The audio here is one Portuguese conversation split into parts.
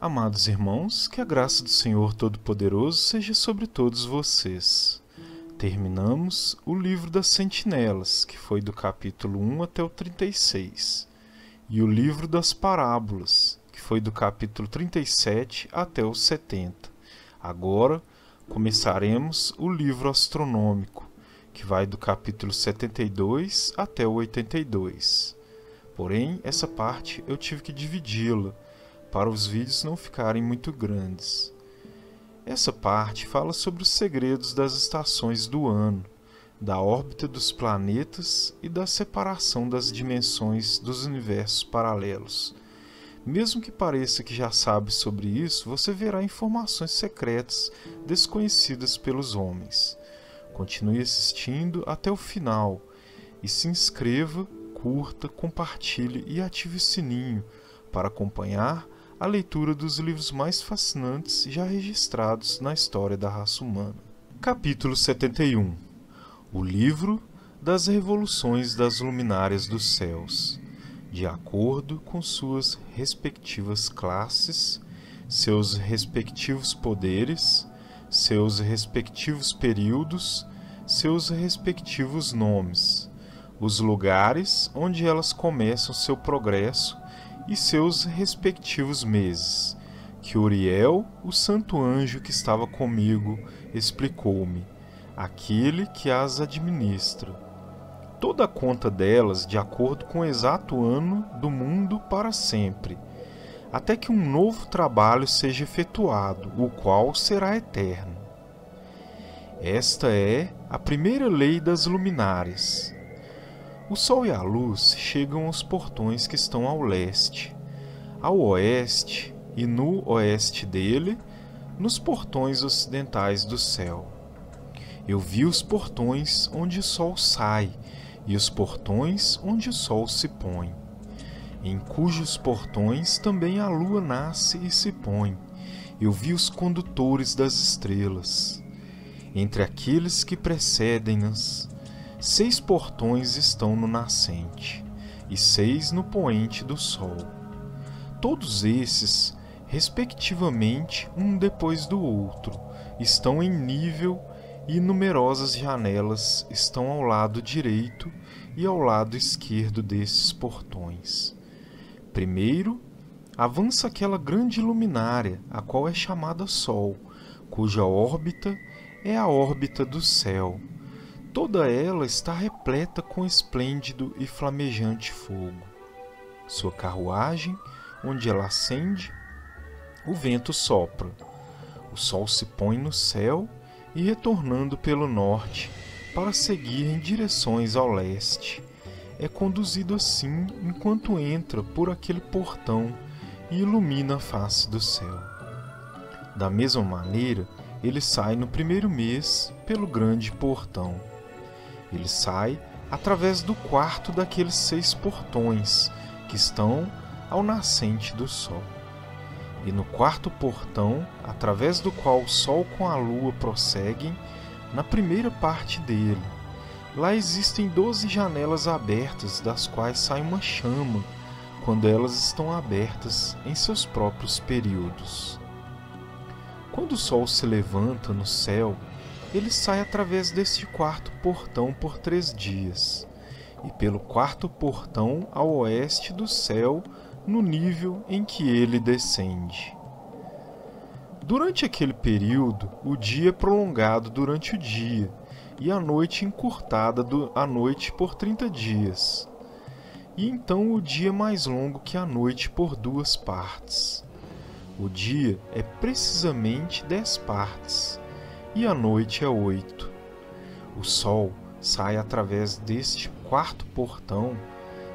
Amados irmãos, que a graça do Senhor Todo-Poderoso seja sobre todos vocês. Terminamos o livro das Sentinelas, que foi do capítulo 1 até o 36, e o livro das Parábolas, que foi do capítulo 37 até o 70. Agora começaremos o livro astronômico, que vai do capítulo 72 até o 82. Porém, essa parte eu tive que dividi-la, para os vídeos não ficarem muito grandes. Essa parte fala sobre os segredos das estações do ano, da órbita dos planetas e da separação das dimensões dos universos paralelos. Mesmo que pareça que já sabe sobre isso, você verá informações secretas desconhecidas pelos homens. Continue assistindo até o final e se inscreva, curta, compartilhe e ative o sininho para acompanhar a leitura dos livros mais fascinantes já registrados na história da raça humana. Capítulo 71. O livro das revoluções das luminárias dos céus, de acordo com suas respectivas classes, seus respectivos poderes, seus respectivos períodos, seus respectivos nomes, os lugares onde elas começam seu progresso e seus respectivos meses, que Uriel, o santo anjo que estava comigo, explicou-me, aquele que as administra. Toda a conta delas de acordo com o exato ano do mundo para sempre, até que um novo trabalho seja efetuado, o qual será eterno. Esta é a primeira lei das luminárias. O sol e a luz chegam aos portões que estão ao leste, ao oeste e no oeste dele, nos portões ocidentais do céu. Eu vi os portões onde o sol sai e os portões onde o sol se põe, em cujos portões também a lua nasce e se põe. Eu vi os condutores das estrelas. Entre aqueles que precedem-nas, 6 portões estão no nascente, e 6 no poente do sol. Todos esses, respectivamente, um depois do outro, estão em nível e numerosas janelas estão ao lado direito e ao lado esquerdo desses portões. Primeiro, avança aquela grande luminária, a qual é chamada Sol, cuja órbita é a órbita do céu. Toda ela está repleta com esplêndido e flamejante fogo. Sua carruagem, onde ela acende, o vento sopra. O sol se põe no céu e, retornando pelo norte, para seguir em direções ao leste, é conduzido assim enquanto entra por aquele portão e ilumina a face do céu. Da mesma maneira, ele sai no primeiro mês pelo grande portão. Ele sai através do quarto daqueles 6 portões que estão ao nascente do sol. E no quarto portão, através do qual o sol com a lua prosseguem, na primeira parte dele, lá existem 12 janelas abertas, das quais sai uma chama, quando elas estão abertas em seus próprios períodos. Quando o sol se levanta no céu, ele sai através deste quarto portão por 3 dias, e pelo quarto portão ao oeste do céu, no nível em que ele descende. Durante aquele período, o dia é prolongado durante o dia, e a noite encurtada à noite por 30 dias. E então o dia é mais longo que a noite por 2 partes. O dia é precisamente 10 partes, e a noite é 8. O sol sai através deste quarto portão,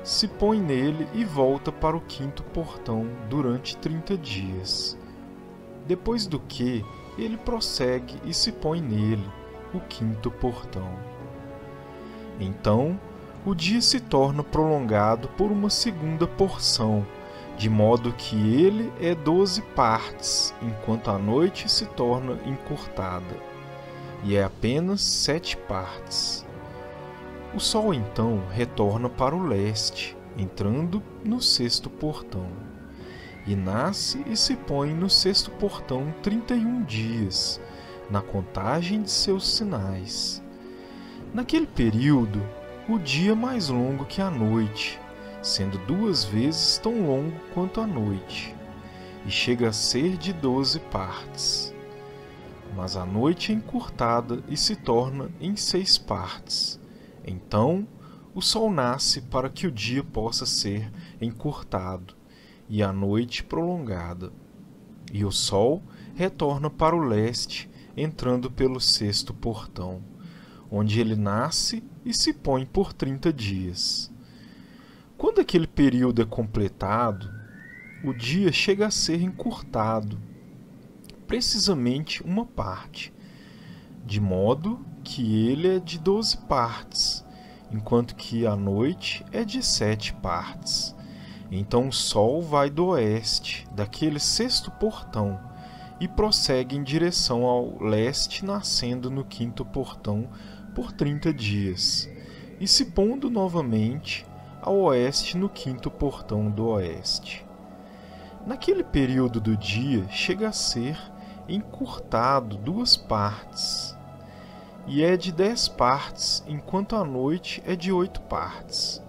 se põe nele e volta para o quinto portão durante 30 dias. Depois do que, ele prossegue e se põe nele, o quinto portão. Então, o dia se torna prolongado por uma segunda porção, de modo que ele é 12 partes, enquanto a noite se torna encurtada, e é apenas 7 partes. O sol então retorna para o leste, entrando no 6º portão, e nasce e se põe no sexto portão 31 dias, na contagem de seus sinais. Naquele período, o dia é mais longo que a noite, sendo 2 vezes tão longo quanto a noite, e chega a ser de 12 partes. Mas a noite é encurtada e se torna em 6 partes. Então, o sol nasce para que o dia possa ser encurtado e a noite prolongada. E o sol retorna para o leste, entrando pelo sexto portão, onde ele nasce e se põe por 30 dias. Quando aquele período é completado, o dia chega a ser encurtado, precisamente uma parte, de modo que ele é de 12 partes, enquanto que a noite é de 7 partes. Então o sol vai do oeste, daquele sexto portão, e prossegue em direção ao leste, nascendo no quinto portão por 30 dias, e se pondo novamente ao oeste no quinto portão do oeste. Naquele período do dia chega a ser encurtado 2 partes, e é de 10 partes, enquanto a noite é de 8 partes.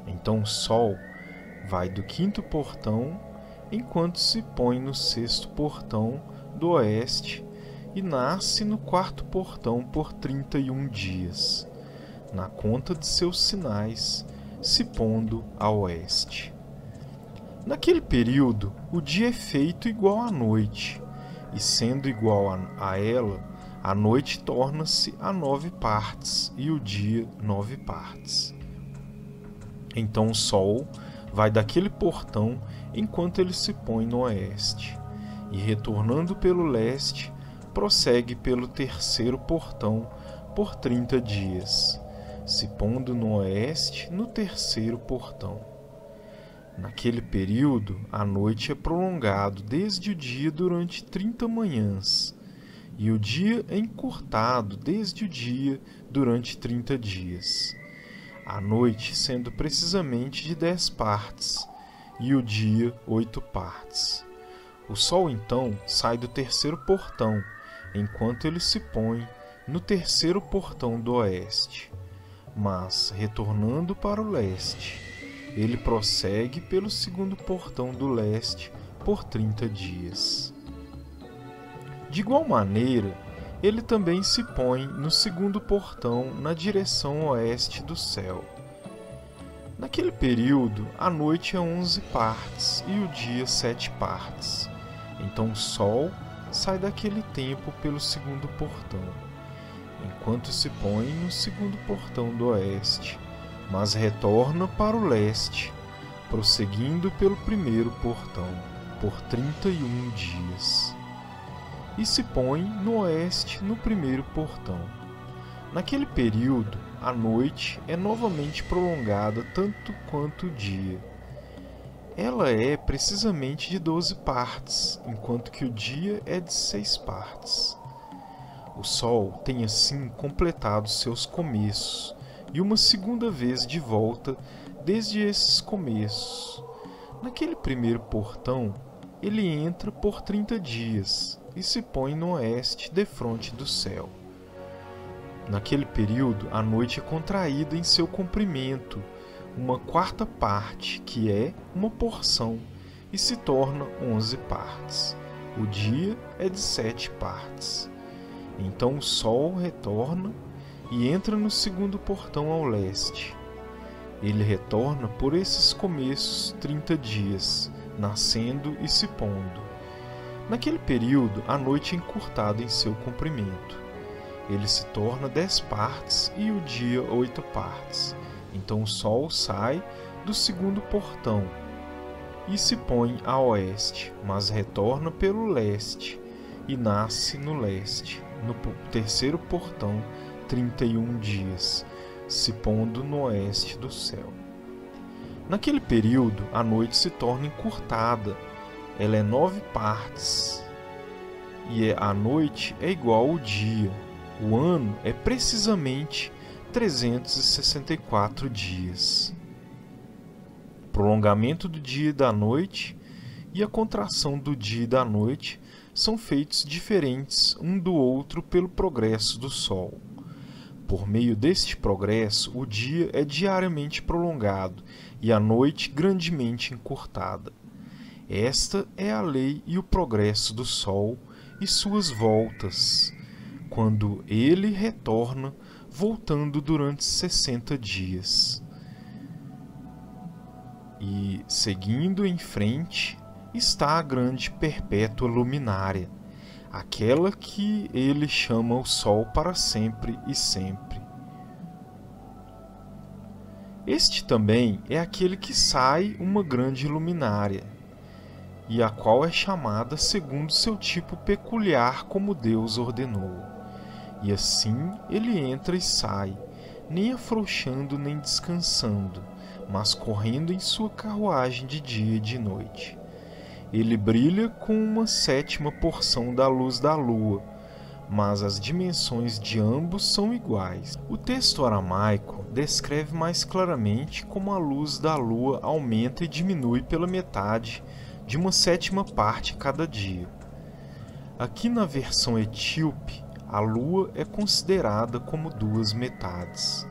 Então o sol vai do quinto portão, enquanto se põe no sexto portão do oeste, e nasce no quarto portão por 31 dias, na conta de seus sinais, se pondo a oeste. Naquele período, o dia é feito igual à noite, e sendo igual a ela, a noite torna-se a 9 partes, e o dia 9 partes. Então o sol vai daquele portão enquanto ele se põe no oeste, e retornando pelo leste, prossegue pelo terceiro portão por 30 dias, se pondo no oeste no terceiro portão. Naquele período, a noite é prolongado desde o dia durante 30 manhãs, e o dia é encurtado desde o dia durante 30 dias. A noite sendo precisamente de 10 partes, e o dia 8 partes. O sol então sai do terceiro portão, enquanto ele se põe no terceiro portão do oeste. Mas, retornando para o leste, ele prossegue pelo segundo portão do leste por 30 dias. De igual maneira, ele também se põe no segundo portão na direção oeste do céu. Naquele período, a noite é 11 partes e o dia 7 partes. Então o sol sai daquele tempo pelo segundo portão, enquanto se põe no segundo portão do oeste, mas retorna para o leste, prosseguindo pelo primeiro portão, por 31 dias. E se põe no oeste no primeiro portão. Naquele período, a noite é novamente prolongada tanto quanto o dia. Ela é precisamente de 12 partes, enquanto que o dia é de 6 partes. O sol tem assim completado seus começos, e uma segunda vez de volta desde esses começos. Naquele primeiro portão, ele entra por 30 dias e se põe no oeste defronte do céu. Naquele período, a noite é contraída em seu comprimento, uma quarta parte, que é uma porção, e se torna 11 partes. O dia é de 7 partes. Então o sol retorna e entra no segundo portão ao leste. Ele retorna por esses começos 30 dias, nascendo e se pondo. Naquele período, a noite é encurtada em seu comprimento. Ele se torna 10 partes e o dia 8 partes. Então o sol sai do segundo portão e se põe a oeste, mas retorna pelo leste e nasce no leste, no terceiro portão, 31 dias, se pondo no oeste do céu. Naquele período, a noite se torna encurtada. Ela é 9 partes, e a noite é igual ao dia. O ano é precisamente 364 dias. Prolongamento do dia e da noite, e a contração do dia e da noite são feitos diferentes um do outro pelo progresso do Sol. Por meio deste progresso, o dia é diariamente prolongado e a noite grandemente encurtada. Esta é a lei e o progresso do Sol e suas voltas, quando ele retorna, voltando durante 60 dias. E, seguindo em frente, está a grande perpétua luminária, aquela que ele chama o Sol para sempre e sempre. Este também é aquele que sai uma grande luminária, e a qual é chamada segundo seu tipo peculiar como Deus ordenou. E assim ele entra e sai, nem afrouxando nem descansando, mas correndo em sua carruagem de dia e de noite. Ele brilha com uma sétima porção da luz da lua, mas as dimensões de ambos são iguais. O texto aramaico descreve mais claramente como a luz da lua aumenta e diminui pela metade de uma sétima parte cada dia. Aqui na versão etíope, a lua é considerada como 2 metades,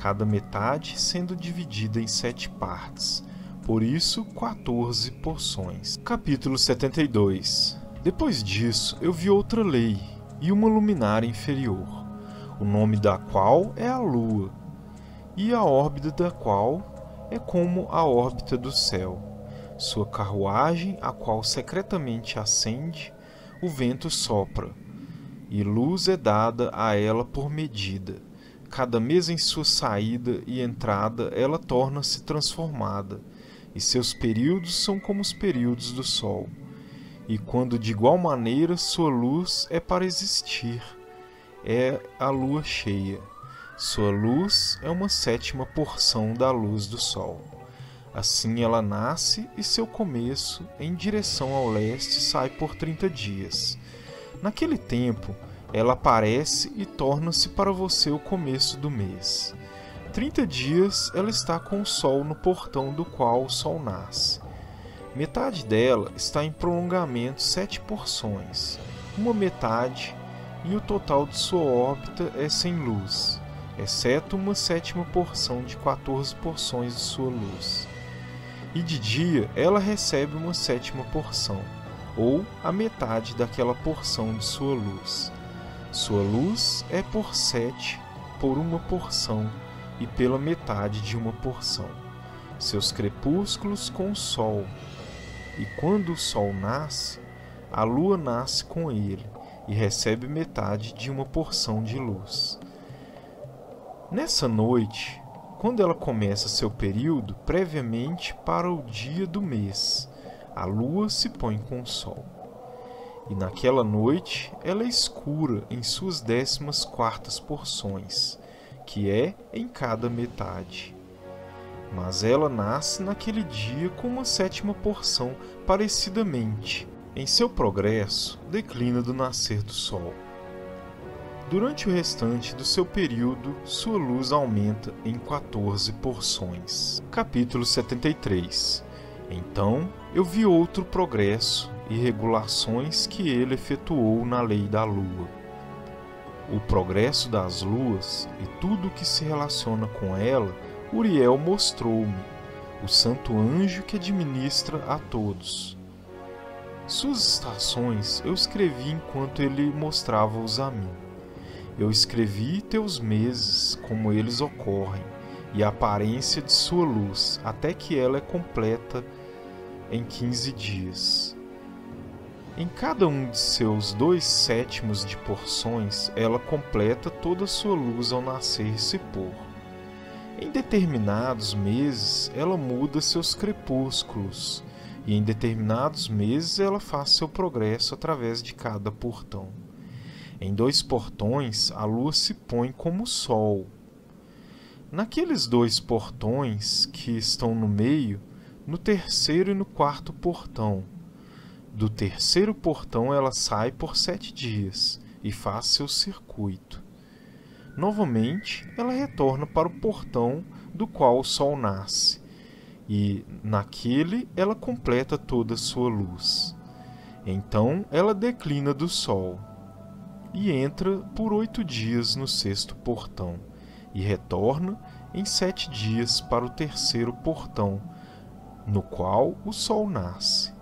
cada metade sendo dividida em 7 partes, por isso 14 porções. Capítulo 72. Depois disso, eu vi outra lei e uma luminária inferior, o nome da qual é a lua, e a órbita da qual é como a órbita do céu. Sua carruagem, a qual secretamente acende, o vento sopra, e luz é dada a ela por medida. Cada mês em sua saída e entrada ela torna-se transformada, e seus períodos são como os períodos do sol. E quando de igual maneira sua luz é para existir, é a lua cheia. Sua luz é uma sétima porção da luz do sol. Assim ela nasce e seu começo, em direção ao leste, sai por 30 dias. Naquele tempo, ela aparece e torna-se para você o começo do mês. 30 dias ela está com o sol no portão do qual o sol nasce. Metade dela está em prolongamento 7 porções, uma metade, e o total de sua órbita é sem luz, exceto uma sétima porção de 14 porções de sua luz. E de dia ela recebe uma sétima porção, ou a metade daquela porção de sua luz. Sua luz é por 7 por uma porção e pela metade de uma porção. Seus crepúsculos com o sol. E quando o sol nasce, a lua nasce com ele e recebe metade de uma porção de luz. Nessa noite, quando ela começa seu período, previamente para o dia do mês, a lua se põe com o sol. E naquela noite ela é escura em suas 14ª porções, que é em cada metade. Mas ela nasce naquele dia com uma sétima porção parecidamente. Em seu progresso, declina do nascer do sol. Durante o restante do seu período, sua luz aumenta em 14 porções. Capítulo 73. Então eu vi outro progresso e regulações que ele efetuou na lei da lua. O progresso das luas e tudo o que se relaciona com ela, Uriel mostrou-me, o santo anjo que administra a todos. Suas estações eu escrevi enquanto ele mostrava-os a mim. Eu escrevi teus meses, como eles ocorrem, e a aparência de sua luz, até que ela é completa em 15 dias. Em cada um de seus 2/7 de porções, ela completa toda a sua luz ao nascer e se pôr. Em determinados meses, ela muda seus crepúsculos, e em determinados meses ela faz seu progresso através de cada portão. Em 2 portões, a lua se põe como o sol. Naqueles 2 portões que estão no meio, no 3º e no 4º portão. Do 3º portão ela sai por 7 dias e faz seu circuito. Novamente, ela retorna para o portão do qual o sol nasce, e naquele ela completa toda a sua luz. Então ela declina do sol, e entra por 8 dias no 6º portão, e retorna em 7 dias para o 3º portão, no qual o sol nasce.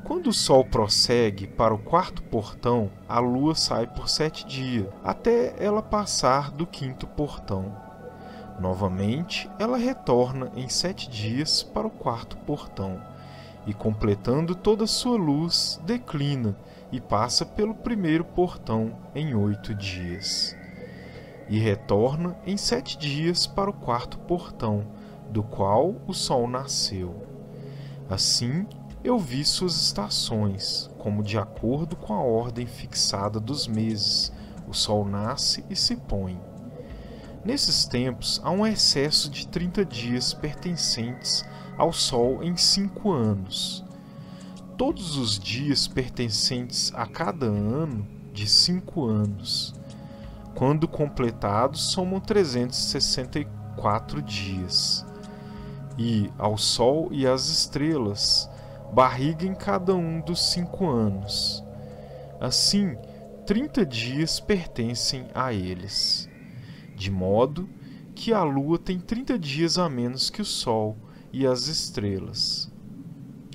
Quando o sol prossegue para o 4º portão, a lua sai por 7 dias, até ela passar do 5º portão. Novamente, ela retorna em 7 dias para o 4º portão, e completando toda a sua luz, declina e passa pelo 1º portão em 8 dias. E retorna em 7 dias para o 4º portão, do qual o sol nasceu. Assim, eu vi suas estações, como de acordo com a ordem fixada dos meses, o sol nasce e se põe. Nesses tempos, há um excesso de 30 dias pertencentes ao sol em 5 anos. Todos os dias pertencentes a cada ano de 5 anos, quando completados, somam 364 dias. E ao sol e às estrelas, barriga em cada um dos 5 anos. Assim, 30 dias pertencem a eles, de modo que a lua tem 30 dias a menos que o sol e as estrelas.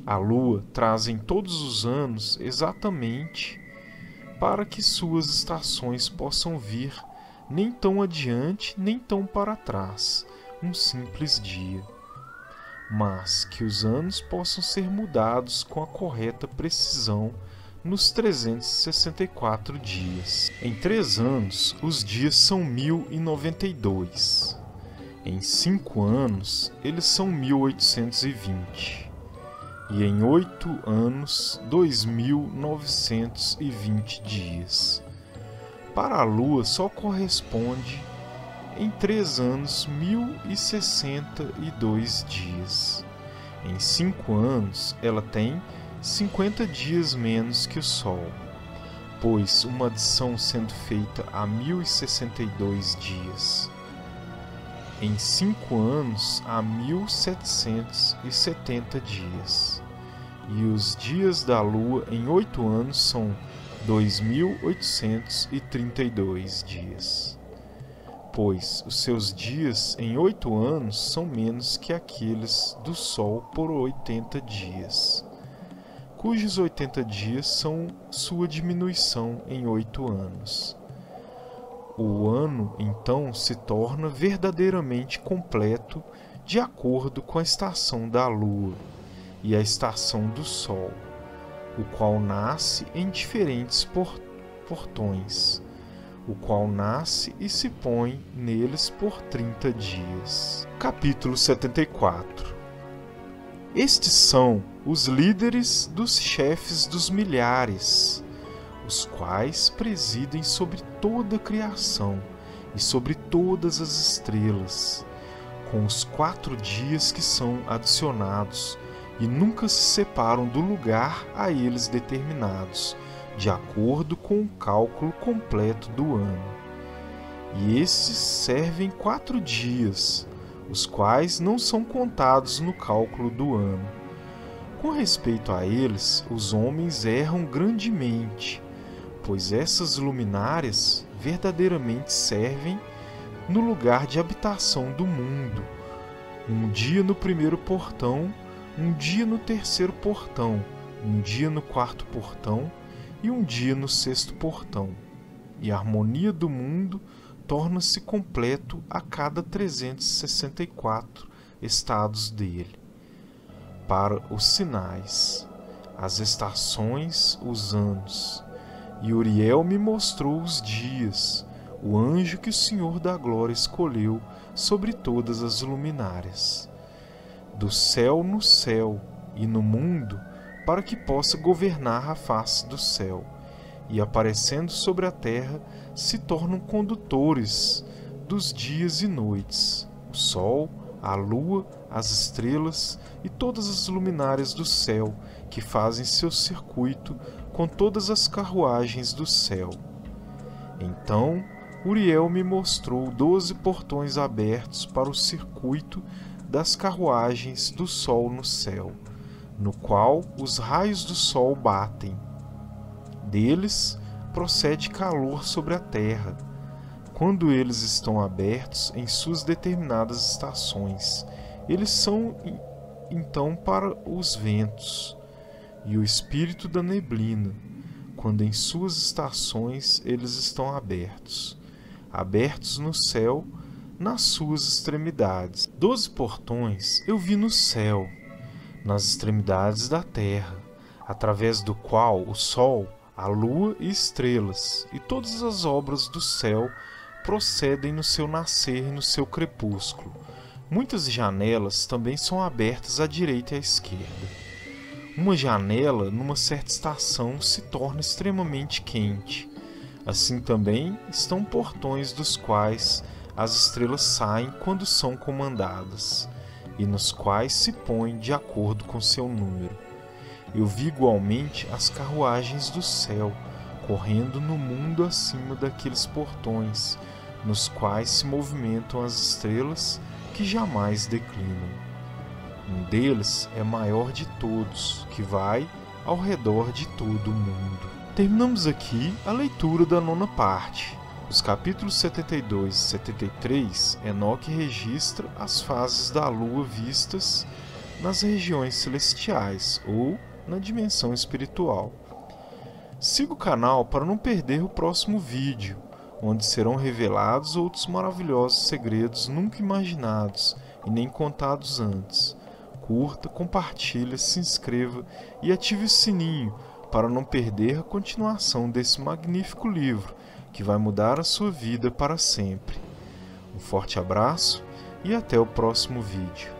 A lua traz em todos os anos exatamente para que suas estações possam vir nem tão adiante nem tão para trás, um simples dia, mas que os anos possam ser mudados com a correta precisão nos 364 dias. Em 3 anos, os dias são 1092. Em 5 anos, eles são 1820. E em 8 anos, 2920 dias. Para a Lua, só corresponde em 3 anos 1062 dias. Em 5 anos, ela tem 50 dias menos que o Sol, pois uma adição sendo feita a 1062 dias. Em 5 anos, há 1770 dias. E os dias da Lua em 8 anos são 2832 dias. Pois os seus dias em 8 anos são menos que aqueles do Sol por 80 dias, cujos 80 dias são sua diminuição em 8 anos. O ano, então, se torna verdadeiramente completo de acordo com a estação da Lua e a estação do Sol, o qual nasce em diferentes portões, o qual nasce e se põe neles por 30 dias. Capítulo 74. Estes são os líderes dos chefes dos milhares, os quais presidem sobre toda a criação e sobre todas as estrelas, com os 4 dias que são adicionados, e nunca se separam do lugar a eles determinados, de acordo com o cálculo completo do ano. E estes servem 4 dias, os quais não são contados no cálculo do ano. Com respeito a eles, os homens erram grandemente, pois essas luminárias verdadeiramente servem no lugar de habitação do mundo, um dia no 1º portão, um dia no 3º portão, um dia no 4º portão e um dia no 6º portão. E a harmonia do mundo torna-se completo a cada 364 estados dele. Para os sinais, as estações, os anos. E Uriel me mostrou os dias, o anjo que o Senhor da Glória escolheu sobre todas as luminárias, do céu no céu e no mundo, para que possa governar a face do céu, e aparecendo sobre a terra se tornam condutores dos dias e noites, o sol, a lua, as estrelas e todas as luminárias do céu, que fazem seu circuito com todas as carruagens do céu. Então Uriel me mostrou 12 portões abertos para o circuito das carruagens do sol no céu, no qual os raios do sol batem. Deles procede calor sobre a terra, quando eles estão abertos em suas determinadas estações. Eles são então para os ventos, e o espírito da neblina, quando em suas estações eles estão abertos no céu, nas suas extremidades. 12 portões eu vi no céu, nas extremidades da terra, através do qual o sol, a lua e estrelas, e todas as obras do céu procedem no seu nascer e no seu crepúsculo. Muitas janelas também são abertas à direita e à esquerda. Uma janela, numa certa estação, se torna extremamente quente. Assim também estão portões dos quais as estrelas saem quando são comandadas, e nos quais se põem de acordo com seu número. Eu vi igualmente as carruagens do céu, correndo no mundo acima daqueles portões, nos quais se movimentam as estrelas que jamais declinam. Um deles é maior de todos, que vai ao redor de todo o mundo. Terminamos aqui a leitura da 9ª parte. Os capítulos 72 e 73, Enoque registra as fases da lua vistas nas regiões celestiais ou na dimensão espiritual. Siga o canal para não perder o próximo vídeo, onde serão revelados outros maravilhosos segredos nunca imaginados e nem contados antes. Curta, compartilhe, se inscreva e ative o sininho para não perder a continuação desse magnífico livro que vai mudar a sua vida para sempre. Um forte abraço e até o próximo vídeo.